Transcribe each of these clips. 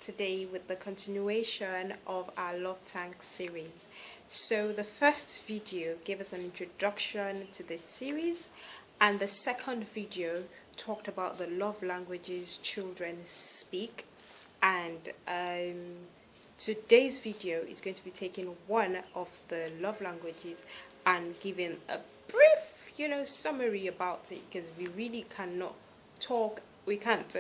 today with the continuation of our Love Tank series. So the first video gave us an introduction to this series, and the second video talked about the love languages children speak. And today's video is going to be taking one of the love languages and giving a brief, summary about it, because we really cannot talk. We can't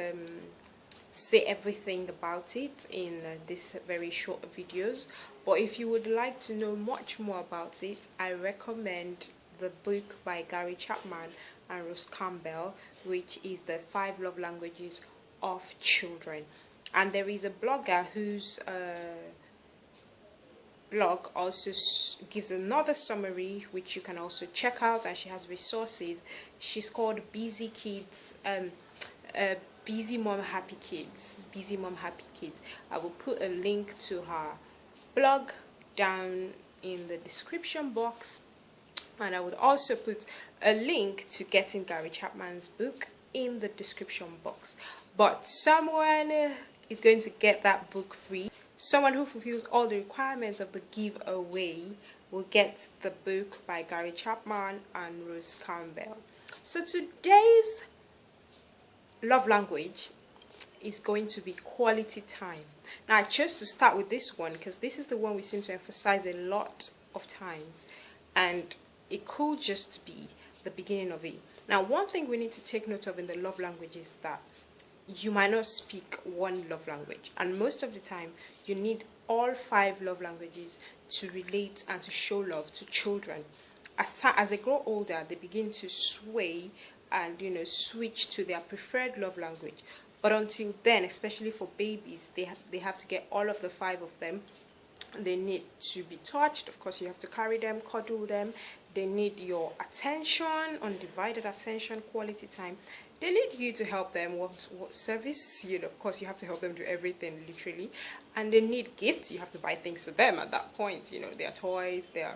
say everything about it in these very short videos. But if you would like to know much more about it, I recommend the book by Gary Chapman and Rose Campbell, which is the 5 Love Languages of Children. And there is a blogger whose blog also gives another summary, which you can also check out, and she has resources. She's called Busy Kids, Busy Mom Happy Kids. Busy Mom Happy Kids. I will put a link to her blog down in the description box, and I would also put a link to getting Gary Chapman's book in the description box. But someone is going to get that book free. Someone who fulfills all the requirements of the giveaway will get the book by Gary Chapman and Rose Campbell. So today's love language is going to be quality time. Now I chose to start with this one because this is the one we seem to emphasize a lot of times, and it could just be the beginning of it. Now, one thing we need to take note of in the love language is that you might not speak one love language, and most of the time you need all 5 love languages to relate and to show love to children. As they grow older, they begin to sway and switch to their preferred love language. But until then, especially for babies, they have to get all of the 5 of them. They need to be touched. Of course, you have to carry them, cuddle them. They need your attention, undivided attention, quality time. They need you to help them. What service? Of course, you have to help them do everything, literally. And they need gifts. You have to buy things for them at that point. Their toys, their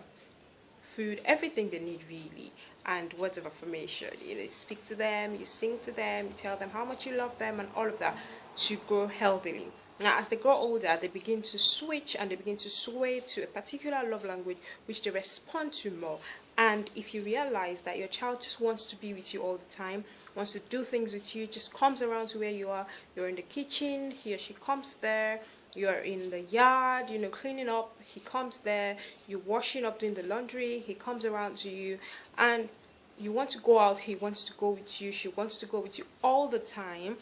food, everything they need, really. And words of affirmation. You speak to them, you sing to them, you tell them how much you love them, and all of that to grow healthily. Now, as they grow older, they begin to switch and they begin to sway to a particular love language which they respond to more. And if you realize that your child just wants to be with you all the time, wants to do things with you, just comes around to where you are, you're in the kitchen, he or she comes there, you're in the yard, cleaning up, he comes there, you're washing up, doing the laundry, he comes around to you, and you want to go out, he wants to go with you, she wants to go with you all the time,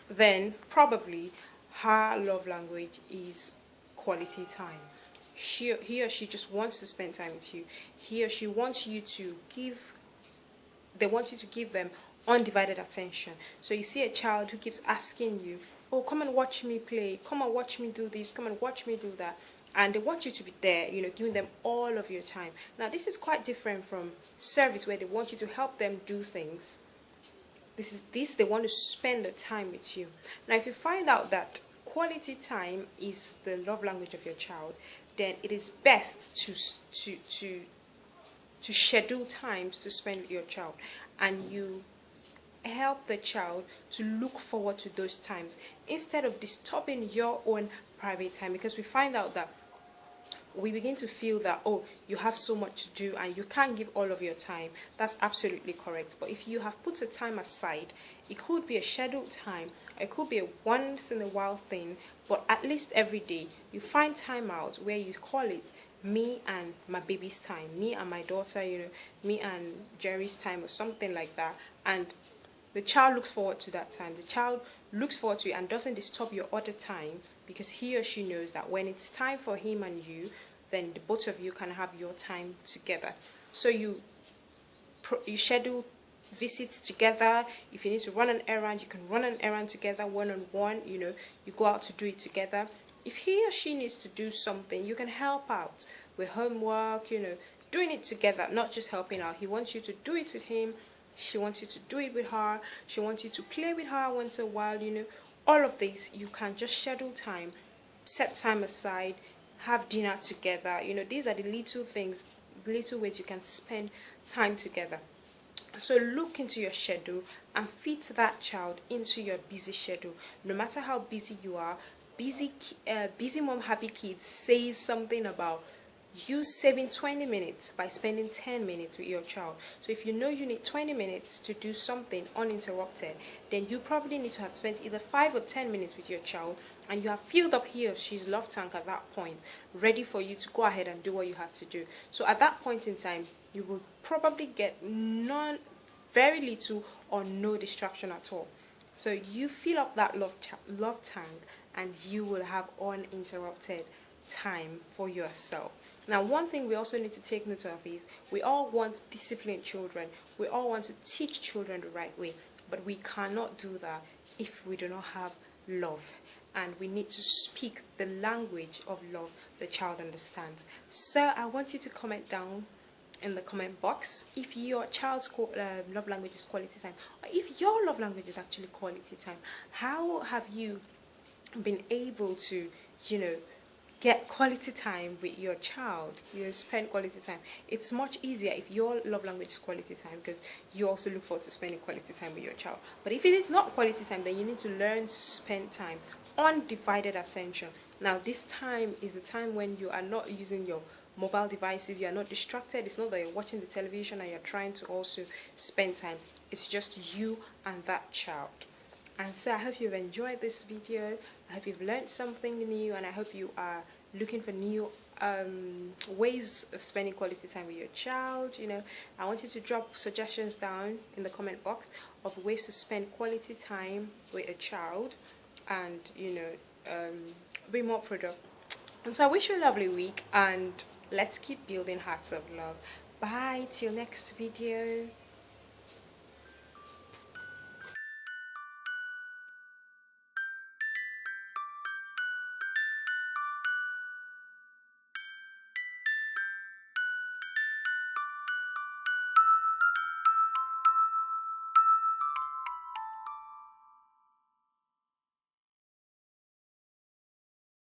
then probably her love language is quality time. He or she just wants to spend time with you. He or she wants you to they want you to give them undivided attention. So you see a child who keeps asking you, oh, come and watch me play, come and watch me do this, come and watch me do that. And they want you to be there, giving them all of your time. Now, this is quite different from service, where they want you to help them do things. They want to spend the time with you. Now, if you find out that quality time is the love language of your child, then it is best to schedule times to spend with your child, and you help the child to look forward to those times instead of disturbing your own private time, because we find out that we begin to feel that, oh, you have so much to do and you can't give all of your time. That's absolutely correct. But if you have put a time aside, it could be a scheduled time, it could be a once in a while thing, but at least every day you find time out where you call it me and my baby's time, me and my daughter, me and Jerry's time, or something like that. And the child looks forward to that time. The child looks forward to it and doesn't disturb your other time, because he or she knows that when it's time for him and you, then the both of you can have your time together. So you schedule visits together. If you need to run an errand, you can run an errand together, one-on-one. You go out to do it together. If he or she needs to do something, you can help out with homework, doing it together, not just helping out. He wants you to do it with him. She wants you to do it with her. She wants you to play with her once in a while, All of this, you can just schedule time, set time aside, have dinner together. These are the little things, little ways you can spend time together. So look into your schedule and fit that child into your busy schedule. No matter how busy you are, Busy Mom Happy Kids says something about you saving 20 minutes by spending 10 minutes with your child. So if you know you need 20 minutes to do something uninterrupted, then you probably need to have spent either 5 or 10 minutes with your child, and you have filled up he or she's love tank at that point, ready for you to go ahead and do what you have to do. So at that point in time, you will probably get very little or no distraction at all. So you fill up that love tank, and you will have uninterrupted time for yourself. Now, one thing we also need to take note of is we all want disciplined children. We all want to teach children the right way, but we cannot do that if we do not have love. And we need to speak the language of love the child understands. So I want you to comment down in the comment box if your child's love language is quality time, or if your love language is actually quality time. How have you been able to, get quality time with your child? Spend quality time. It's much easier if your love language is quality time, because you also look forward to spending quality time with your child. But if it is not quality time, then you need to learn to spend time, undivided attention. Now, this time is the time when you are not using your mobile devices, you are not distracted. It's not that you're watching the television and you're trying to also spend time. It's just you and that child. And so I hope you've enjoyed this video. I hope you've learned something new, and I hope you are looking for new ways of spending quality time with your child. I want you to drop suggestions down in the comment box of ways to spend quality time with a child and be more productive. And so I wish you a lovely week, and let's keep building hearts of love. Bye till next video.